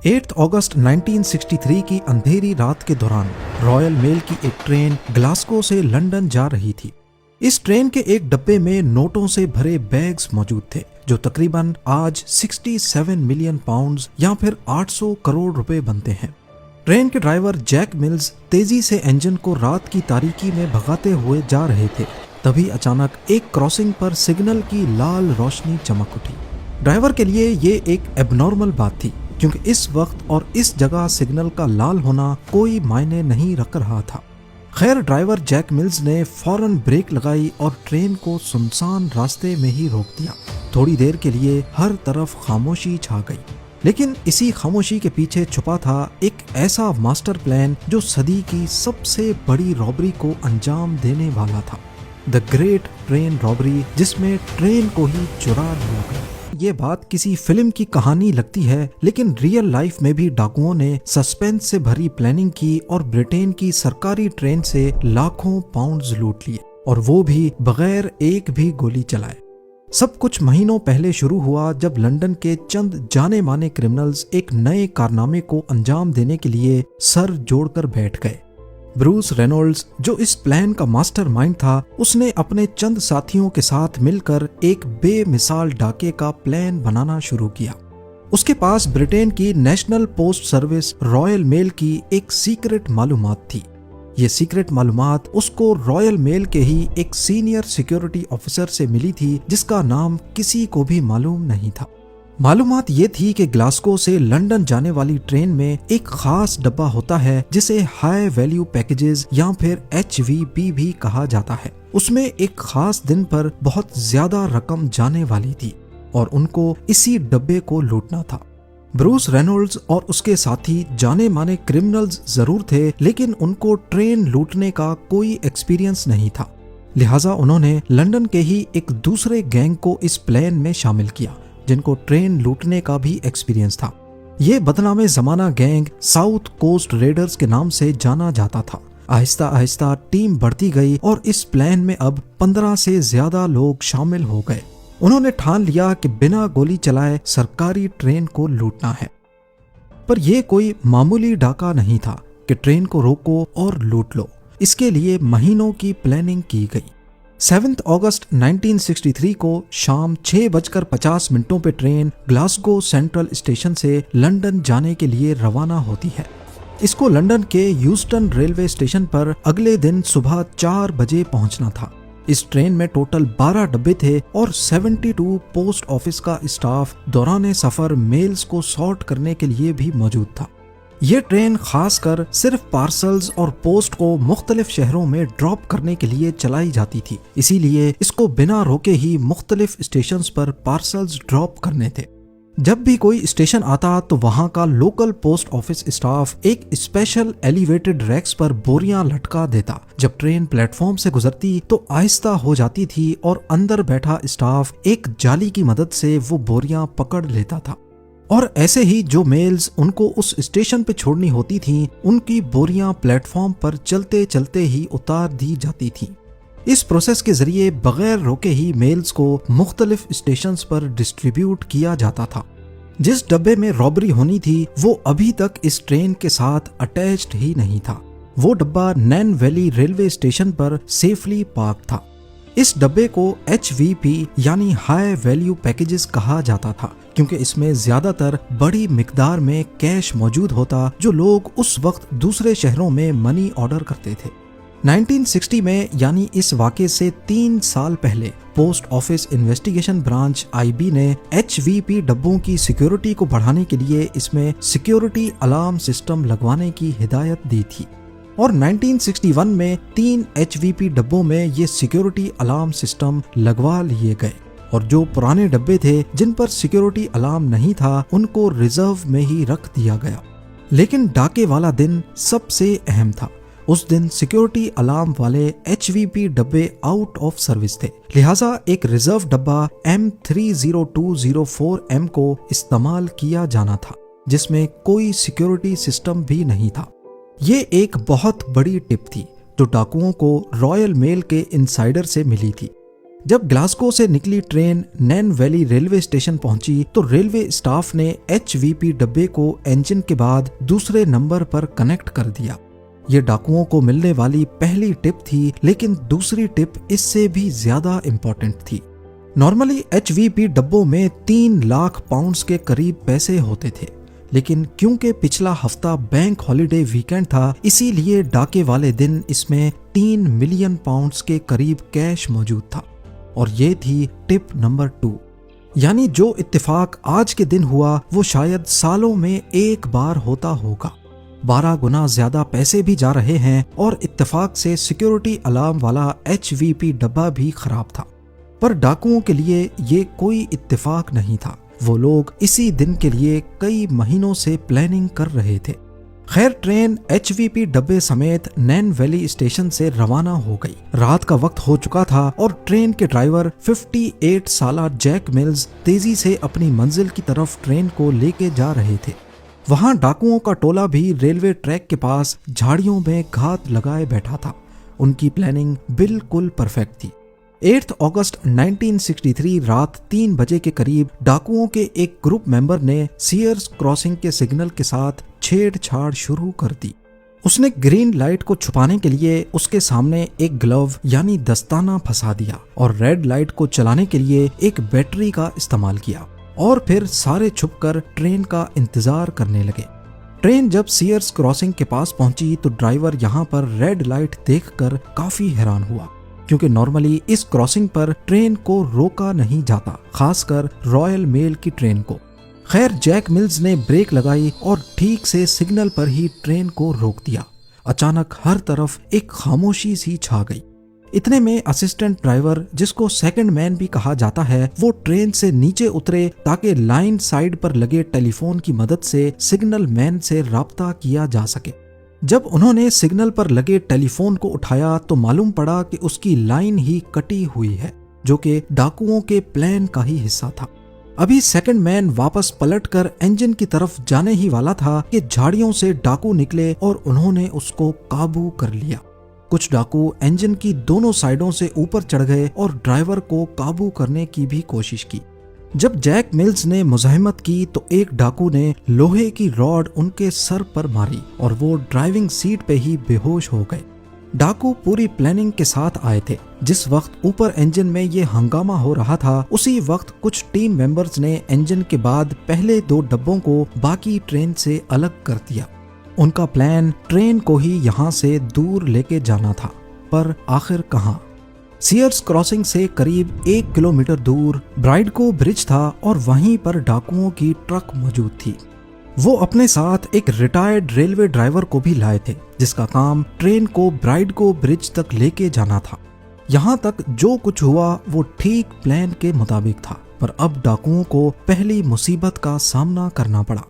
8 अगस्त 1963 की अंधेरी रात के दौरान रॉयल मेल की एक ट्रेन ग्लासगो से लंदन जा रही थी। इस ट्रेन के एक डब्बे में नोटों से भरे बैग्स मौजूद थे जो तकरीबन आज 67 मिलियन पाउंड्स या फिर 800 करोड़ रुपए बनते हैं। ट्रेन के ड्राइवर जैक मिल्स तेजी से इंजन को रात की तारीकी में भगाते हुए जा रहे थे। तभी अचानक एक क्रॉसिंग पर सिग्नल की लाल रोशनी चमक उठी। ड्राइवर के लिए ये एक एबनॉर्मल बात थी क्योंकि इस वक्त और इस जगह सिग्नल का लाल होना कोई मायने नहीं रख रहा था। खैर ड्राइवर जैक मिल्स ने फौरन ब्रेक लगाई और ट्रेन को सुनसान रास्ते में ही रोक दिया। थोड़ी देर के लिए हर तरफ खामोशी छा गई, लेकिन इसी खामोशी के पीछे छुपा था एक ऐसा मास्टर प्लान जो सदी की सबसे बड़ी रॉबरी को अंजाम देने वाला था, द ग्रेट ट्रेन रॉबरी, जिसमें ट्रेन को ही चुरा लिया गया। ये बात किसी फिल्म की कहानी लगती है, लेकिन रियल लाइफ में भी डाकुओं ने सस्पेंस से भरी प्लानिंग की और ब्रिटेन की सरकारी ट्रेन से लाखों पाउंड्स लूट लिए, और वो भी बगैर एक भी गोली चलाए। सब कुछ महीनों पहले शुरू हुआ जब लंदन के चंद जाने माने क्रिमिनल्स एक नए कारनामे को अंजाम देने के लिए सर जोड़कर बैठ गए। ब्रूस रेनॉल्ड्स, जो इस प्लान का मास्टरमाइंड था, उसने अपने चंद साथियों के साथ मिलकर एक बेमिसाल डाके का प्लान बनाना शुरू किया। उसके पास ब्रिटेन की national post service royal mail की एक सीक्रेट मालूमात थी। ये सीक्रेट मालूमात उसको रॉयल मेल के ही एक सीनियर सिक्योरिटी ऑफिसर से मिली थी जिसका नाम किसी को भी मालूम नहीं था। मालूमात ये थी कि ग्लासगो से लंदन जाने वाली ट्रेन में एक खास डब्बा होता है जिसे हाई वैल्यू पैकेजेस या फिर HVP भी कहा जाता है। उसमें एक खास दिन पर बहुत ज्यादा रकम जाने वाली थी और उनको इसी डब्बे को लूटना था। ब्रूस रेनॉल्ड्स और उसके साथी जाने माने क्रिमिनल्स जरूर थे, लेकिन उनको ट्रेन लूटने का कोई एक्सपीरियंस नहीं था। लिहाजा उन्होंने लंदन के ही एक दूसरे गैंग को इस प्लान में शामिल किया जिनको ट्रेन लूटने का भी एक्सपीरियंस था। ये बदनामे जमाना गैंग साउथ कोस्ट रेडर्स के नाम से जाना जाता था। आहिस्ता आहिस्ता टीम बढ़ती गई और इस प्लान में अब 15 से ज्यादा लोग शामिल हो गए। उन्होंने ठान लिया कि बिना गोली चलाए सरकारी ट्रेन को लूटना है। पर यह कोई मामूली डाका नहीं था कि ट्रेन को रोको और लूट लो। इसके लिए महीनों की प्लानिंग की गई। 7 अगस्त 1963 को शाम 6:50 पे ट्रेन ग्लासगो सेंट्रल स्टेशन से लंदन जाने के लिए रवाना होती है। इसको लंदन के ह्यूस्टन रेलवे स्टेशन पर अगले दिन सुबह 4 बजे पहुंचना था। इस ट्रेन में टोटल 12 डब्बे थे और 72 पोस्ट ऑफिस का स्टाफ दौरान सफर मेल्स को सॉर्ट करने के लिए भी मौजूद था। ये ट्रेन खासकर सिर्फ पार्सल्स और पोस्ट को मुख्तलिफ शहरों में ड्रॉप करने के लिए चलाई जाती थी, इसीलिए इसको बिना रोके ही मुख्तलिफ स्टेशंस पर पार्सल्स ड्रॉप करने थे। जब भी कोई स्टेशन आता तो वहां का लोकल पोस्ट ऑफिस स्टाफ एक स्पेशल एलिवेटेड रैक्स पर बोरियां लटका देता। जब ट्रेन प्लेटफॉर्म से गुजरती तो आहिस्ता हो जाती थी और अंदर बैठा स्टाफ एक जाली की मदद से वो बोरियां पकड़ लेता था, और ऐसे ही जो मेल्स उनको उस स्टेशन पे छोड़नी होती थीं, उनकी बोरियां प्लेटफॉर्म पर चलते चलते ही उतार दी जाती थीं। इस प्रोसेस के जरिए बगैर रोके ही मेल्स को मुख्तलिफ स्टेशंस पर डिस्ट्रीब्यूट किया जाता था। जिस डब्बे में रॉबरी होनी थी वो अभी तक इस ट्रेन के साथ अटैच्ड ही नहीं था। वो डब्बा नैन वैली रेलवे स्टेशन पर सेफली पार्क था। इस डब्बे को HVP यानी हाई वैल्यू पैकेजेस कहा जाता था क्योंकि इसमें ज्यादातर बड़ी मिकदार में कैश मौजूद होता जो लोग उस वक्त दूसरे शहरों में मनी ऑर्डर करते थे। 1960 में यानी इस वाक़े से 3 साल पहले post office investigation branch IB ने HVP डब्बों की सिक्योरिटी को बढ़ाने के लिए इसमें सिक्योरिटी अलार्म सिस्टम लगवाने की हिदायत दी थी, और 1961 में 3 HVP डब्बों में ये सिक्योरिटी अलार्म सिस्टम लगवा लिए गए, और जो पुराने डब्बे थे जिन पर सिक्योरिटी अलार्म नहीं था उनको रिजर्व में ही रख दिया गया। लेकिन डाके वाला दिन सबसे अहम था। उस दिन सिक्योरिटी अलार्म वाले HVP डब्बे आउट ऑफ सर्विस थे, लिहाजा एक रिजर्व डब्बा M30204M को इस्तेमाल किया जाना था जिसमें कोई सिक्योरिटी सिस्टम भी नहीं था। ये एक बहुत बड़ी टिप थी जो डाकुओं को रॉयल मेल के इनसाइडर से मिली थी। जब ग्लासगो से निकली ट्रेन नैन वैली रेलवे स्टेशन पहुंची तो रेलवे स्टाफ ने HVP डब्बे को इंजन के बाद दूसरे नंबर पर कनेक्ट कर दिया। ये डाकुओं को मिलने वाली पहली टिप थी, लेकिन दूसरी टिप इससे भी ज्यादा इम्पोर्टेंट थी। नॉर्मली HVP डब्बों में 3 लाख पाउंड्स के करीब पैसे होते थे, लेकिन क्योंकि पिछला हफ्ता बैंक हॉलिडे वीकेंड था, इसीलिए डाके वाले दिन इसमें 3 मिलियन पाउंड्स के करीब कैश मौजूद था। और ये थी टिप नंबर 2। यानी जो इत्तेफाक आज के दिन हुआ वो शायद सालों में एक बार होता होगा। 12 गुना ज्यादा पैसे भी जा रहे हैं और इत्तेफाक से सिक्योरिटी अलार्म वाला HVP डब्बा भी खराब था। पर डाकुओं के लिए ये कोई इत्तेफाक नहीं था। वो लोग इसी दिन के लिए कई महीनों से प्लानिंग कर रहे थे। खैर, ट्रेन HVP डब्बे समेत नैन वैली स्टेशन से रवाना हो गई। रात का वक्त हो चुका था और ट्रेन के ड्राइवर 58 साला जैक मिल्स तेजी से अपनी मंजिल की तरफ ट्रेन को लेके जा रहे थे। वहां डाकुओं का टोला भी रेलवे ट्रैक के पास झाड़ियों में घात लगाए बैठा था। उनकी प्लानिंग बिल्कुल परफेक्ट थी। 8 अगस्त 1963 रात 3 बजे के करीब डाकुओं के एक ग्रुप मेंबर ने सीयर्स क्रॉसिंग के सिग्नल के साथ छेड़छाड़ शुरू कर दी। उसने ग्रीन लाइट को छुपाने के लिए उसके सामने एक ग्लव यानी दस्ताना फंसा दिया और रेड लाइट को चलाने के लिए एक बैटरी का इस्तेमाल किया और फिर सारे छुपकर ट्रेन का इंतजार करने लगे। ट्रेन जब सीयर्स क्रॉसिंग के पास पहुंची तो ड्राइवर यहाँ पर रेड लाइट देखकर काफी हैरान हुआ, क्योंकि नॉर्मली इस क्रॉसिंग पर ट्रेन को रोका नहीं जाता, खासकर रॉयल मेल की ट्रेन को। खैर, जैक मिल्स ने ब्रेक लगाई और ठीक से सिग्नल पर ही ट्रेन को रोक दिया। अचानक हर तरफ एक खामोशी सी छा गई। इतने में असिस्टेंट ड्राइवर, जिसको सेकंड मैन भी कहा जाता है, वो ट्रेन से नीचे उतरे ताकि लाइन साइड पर लगे टेलीफोन की मदद से सिग्नल मैन से राब्ता किया जा सके। जब उन्होंने सिग्नल पर लगे टेलीफोन को उठाया तो मालूम पड़ा कि उसकी लाइन ही कटी हुई है, जो कि डाकुओं के प्लान का ही हिस्सा था। अभी सेकंड मैन वापस पलटकर इंजन की तरफ जाने ही वाला था कि झाड़ियों से डाकू निकले और उन्होंने उसको काबू कर लिया। कुछ डाकू इंजन की दोनों साइडों से ऊपर चढ़ गए और ड्राइवर को काबू करने की भी कोशिश की। जब जैक मिल्स ने मुज़ाहिमत की तो एक डाकू ने लोहे की रॉड उनके सर पर मारी और वो ड्राइविंग सीट पे ही बेहोश हो गए। डाकू पूरी प्लानिंग के साथ आए थे। जिस वक्त ऊपर इंजन में ये हंगामा हो रहा था, उसी वक्त कुछ टीम मेंबर्स ने इंजन के बाद पहले 2 डब्बों को बाकी ट्रेन से अलग कर दिया। उनका प्लान ट्रेन को ही यहाँ से दूर लेके जाना था, पर आखिर कहाँ? सीयर्स क्रॉसिंग से करीब 1 किलोमीटर दूर ब्राइडगो ब्रिज था और वहीं पर डाकुओं की ट्रक मौजूद थी। वो अपने साथ एक रिटायर्ड रेलवे ड्राइवर को भी लाए थे, जिसका काम ट्रेन को ब्राइडगो ब्रिज तक लेके जाना था। यहाँ तक जो कुछ हुआ वो ठीक प्लान के मुताबिक था, पर अब डाकुओं को पहली मुसीबत का सामना करना पड़ा।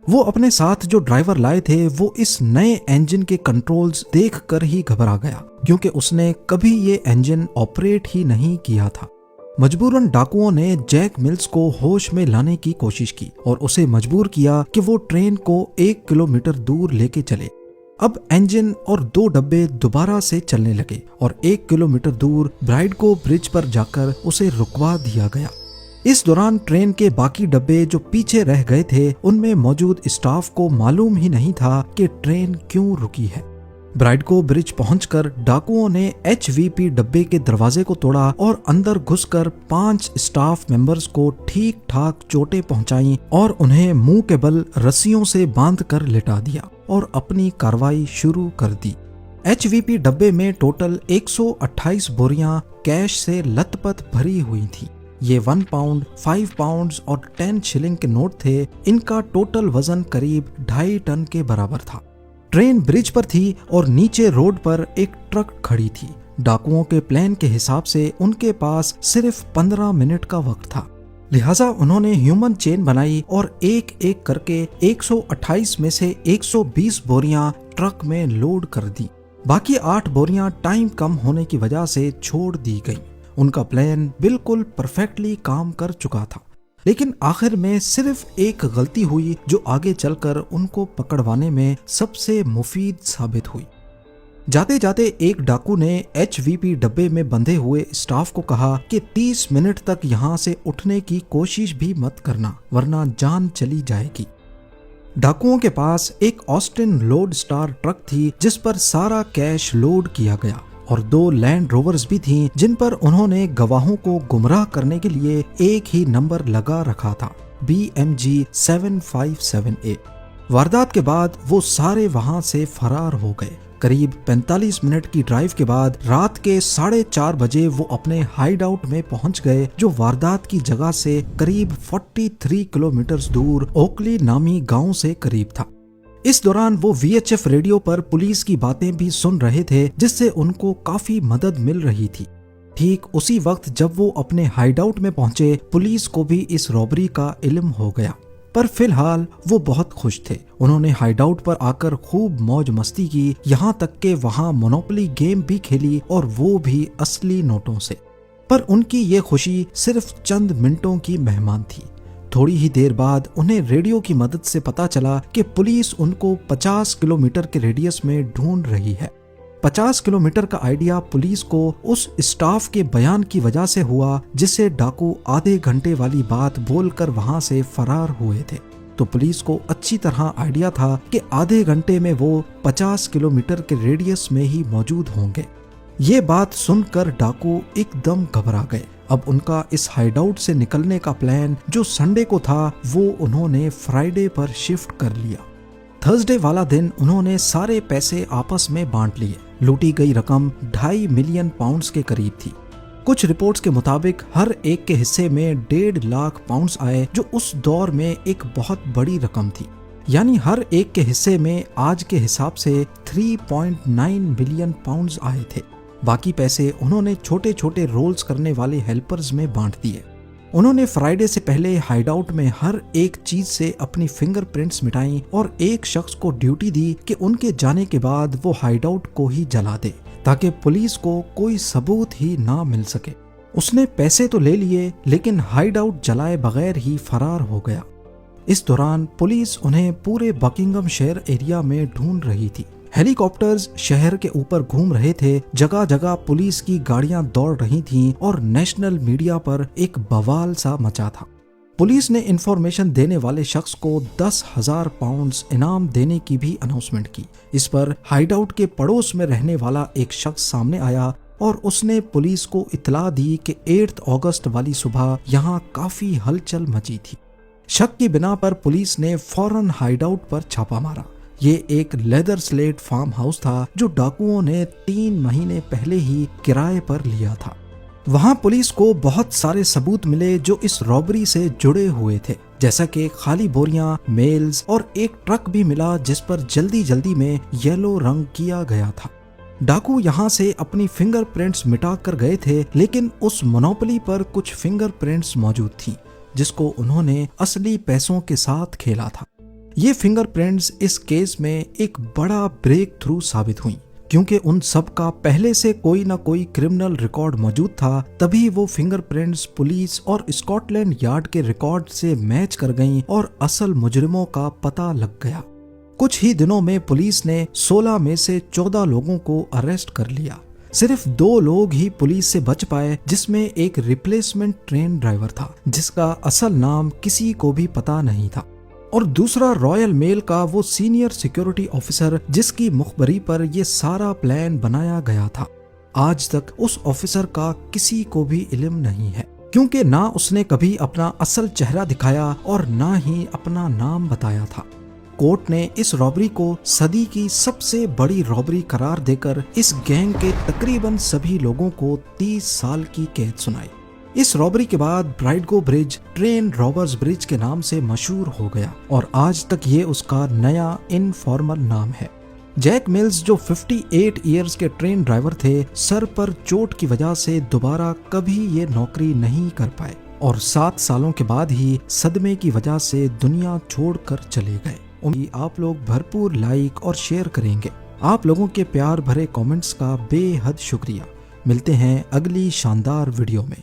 वो अपने साथ जो ड्राइवर लाए थे वो इस नए इंजन के कंट्रोल्स देखकर ही घबरा गया, क्योंकि उसने कभी ये इंजन ऑपरेट ही नहीं किया था। मजबूरन डाकुओं ने जैक मिल्स को होश में लाने की कोशिश की और उसे मजबूर किया कि वो ट्रेन को 1 किलोमीटर दूर लेके चले। अब इंजन और 2 डब्बे दोबारा से चलने लगे और 1 किलोमीटर दूर ब्राइडगो ब्रिज पर जाकर उसे रुकवा दिया गया। इस दौरान ट्रेन के बाकी डब्बे जो पीछे रह गए थे, उनमें मौजूद स्टाफ को मालूम ही नहीं था कि ट्रेन क्यों रुकी है। ब्राइडगो ब्रिज पहुंचकर डाकुओं ने HVP डब्बे के दरवाजे को तोड़ा और अंदर घुसकर 5 स्टाफ मेंबर्स को ठीक ठाक चोटें पहुंचाई और उन्हें मुंह के बल रस्सियों से बांधकर लिटा दिया और अपनी कार्रवाई शुरू कर दी। HVP डब्बे में टोटल 128 बोरियां कैश से लथपथ भरी हुई थी। ये 1 पाउंड, 5 पाउंड्स और 10 शिलिंग के नोट थे। इनका टोटल वजन करीब 2.5 टन के बराबर था। ट्रेन ब्रिज पर थी और नीचे रोड पर एक ट्रक खड़ी थी। डाकुओं के प्लान के हिसाब से उनके पास सिर्फ 15 मिनट का वक्त था, लिहाजा उन्होंने ह्यूमन चेन बनाई और एक एक करके 128 में से 120 बोरियां ट्रक में लोड कर दी। बाकी 8 बोरियां टाइम कम होने की वजह से छोड़ दी गई। उनका प्लान बिल्कुल परफेक्टली काम कर चुका था, लेकिन आखिर में सिर्फ एक गलती हुई जो आगे चलकर उनको पकड़वाने में सबसे मुफीद साबित हुई। जाते जाते एक डाकू ने HVP डब्बे में बंधे हुए स्टाफ को कहा कि 30 मिनट तक यहाँ से उठने की कोशिश भी मत करना, वरना जान चली जाएगी। डाकुओं के पास एक ऑस्टिन लोड स्टार ट्रक थी जिस पर सारा कैश लोड किया गया और 2 लैंड रोवर्स भी थीं जिन पर उन्होंने गवाहों को गुमराह करने के लिए एक ही नंबर लगा रखा था, BMG 757A। वारदात के बाद वो सारे वहां से फरार हो गए। करीब 45 मिनट की ड्राइव के बाद रात के 4:30 बजे वो अपने हाइड आउट में पहुंच गए, जो वारदात की जगह से करीब 43 किलोमीटर दूर ओकली नामी गांव से करीब था। इस दौरान वो VHF रेडियो पर पुलिस की बातें भी सुन रहे थे, जिससे उनको काफी मदद मिल रही थी। ठीक उसी वक्त जब वो अपने हाइड आउट में पहुंचे, पुलिस को भी इस रॉबरी का इल्म हो गया, पर फिलहाल वो बहुत खुश थे। उन्होंने हाइड आउट पर आकर खूब मौज मस्ती की, यहाँ तक के वहाँ मोनोपोली गेम भी खेली, और वो भी असली नोटों से। पर उनकी ये खुशी सिर्फ चंद मिनटों की मेहमान थी। थोड़ी ही देर बाद उन्हें रेडियो की मदद से पता चला कि पुलिस उनको 50 किलोमीटर के रेडियस में ढूंढ रही है। 50 किलोमीटर का आइडिया पुलिस को उस स्टाफ के बयान की वजह से हुआ जिसे डाकू आधे घंटे वाली बात बोलकर वहां से फरार हुए थे। तो पुलिस को अच्छी तरह आइडिया था कि आधे घंटे में वो 50 किलोमीटर के रेडियस में ही मौजूद होंगे। ये बात सुनकर डाकू एकदम घबरा गए। अब उनका इस हाइडआउट से निकलने का प्लान जो संडे को था, वो उन्होंने फ्राइडे पर शिफ्ट कर लिया। थर्सडे वाला दिन उन्होंने सारे पैसे आपस में बांट लिए। लूटी गई रकम 2.5 मिलियन पाउंड्स के करीब थी। कुछ रिपोर्ट्स के मुताबिक हर एक के हिस्से में 1.5 लाख पाउंड्स आए, जो उस दौर में एक बहुत बड़ी रकम थी। यानी हर एक के हिस्से में आज के हिसाब से 3.9 मिलियन पाउंड्स आए थे। बाकी पैसे उन्होंने छोटे छोटे रोल्स करने वाले हेल्पर्स में बांट दिए। उन्होंने फ्राइडे से पहले हाइडआउट में हर एक चीज से अपनी फिंगरप्रिंट्स मिटाई और एक शख्स को ड्यूटी दी कि उनके जाने के बाद वो हाइडआउट को ही जला दे, ताकि पुलिस को कोई सबूत ही ना मिल सके। उसने पैसे तो ले लिए, लेकिन हाइडआउट जलाए बगैर ही फरार हो गया। इस दौरान पुलिस उन्हें पूरे बकिंगमशायर एरिया में ढूंढ रही थी। हेलीकॉप्टर्स शहर के ऊपर घूम रहे थे, जगह जगह पुलिस की गाड़ियां दौड़ रही थीं और नेशनल मीडिया पर एक बवाल सा मचा था। पुलिस ने इंफॉर्मेशन देने वाले शख्स को 10,000 पाउंड्स इनाम देने की भी अनाउंसमेंट की। इस पर हाइडआउट के पड़ोस में रहने वाला एक शख्स सामने आया और उसने पुलिस को इत्तला दी कि 8 अगस्त वाली सुबह यहाँ काफी हलचल मची थी। शक की बिना पर पुलिस ने फौरन हाइडआउट पर छापा मारा। ये एक लेदर स्लेट फार्म हाउस था जो डाकुओं ने 3 महीने पहले ही किराए पर लिया था। वहां पुलिस को बहुत सारे सबूत मिले जो इस रॉबरी से जुड़े हुए थे, जैसा कि खाली बोरियां, मेल्स और एक ट्रक भी मिला जिस पर जल्दी जल्दी में येलो रंग किया गया था। डाकू यहां से अपनी फिंगरप्रिंट्स मिटा कर गए थे, लेकिन उस मोनोपोली पर कुछ फिंगरप्रिंट्स मौजूद थी जिसको उन्होंने असली पैसों के साथ खेला था। ये फिंगरप्रिंट्स इस केस में एक बड़ा ब्रेक थ्रू साबित हुई, क्योंकि उन सब का पहले से कोई ना कोई क्रिमिनल रिकॉर्ड मौजूद था। तभी वो फिंगरप्रिंट्स पुलिस और स्कॉटलैंड यार्ड के रिकॉर्ड से मैच कर गईं और असल मुजरिमों का पता लग गया। कुछ ही दिनों में पुलिस ने 16 में से 14 लोगों को अरेस्ट कर लिया। सिर्फ 2 लोग ही पुलिस से बच पाए, जिसमें एक रिप्लेसमेंट ट्रेन ड्राइवर था जिसका असल नाम किसी को भी पता नहीं था, और दूसरा रॉयल मेल का वो सीनियर सिक्योरिटी ऑफिसर जिसकी मुखबरी पर ये सारा प्लान बनाया गया था। आज तक उस ऑफिसर का किसी को भी इल्म नहीं है, क्योंकि ना उसने कभी अपना असल चेहरा दिखाया और ना ही अपना नाम बताया था। कोर्ट ने इस रॉबरी को सदी की सबसे बड़ी रॉबरी करार देकर इस गैंग के तकरीबन सभी लोगों को 30 साल की कैद सुनाई। इस रॉबरी के बाद ब्राइडगो ब्रिज ट्रेन रॉबर्स ब्रिज के नाम से मशहूर हो गया और आज तक ये उसका नया इनफॉर्मल नाम है। जैक मिल्स जो 58 इयर्स के ट्रेन ड्राइवर थे, सर पर चोट की वजह से दोबारा कभी ये नौकरी नहीं कर पाए और 7 सालों के बाद ही सदमे की वजह से दुनिया छोड़कर चले गए। उम्मीद आप लोग भरपूर लाइक और शेयर करेंगे। आप लोगों के प्यार भरे कमेंट्स का बेहद शुक्रिया। मिलते हैं अगली शानदार वीडियो में।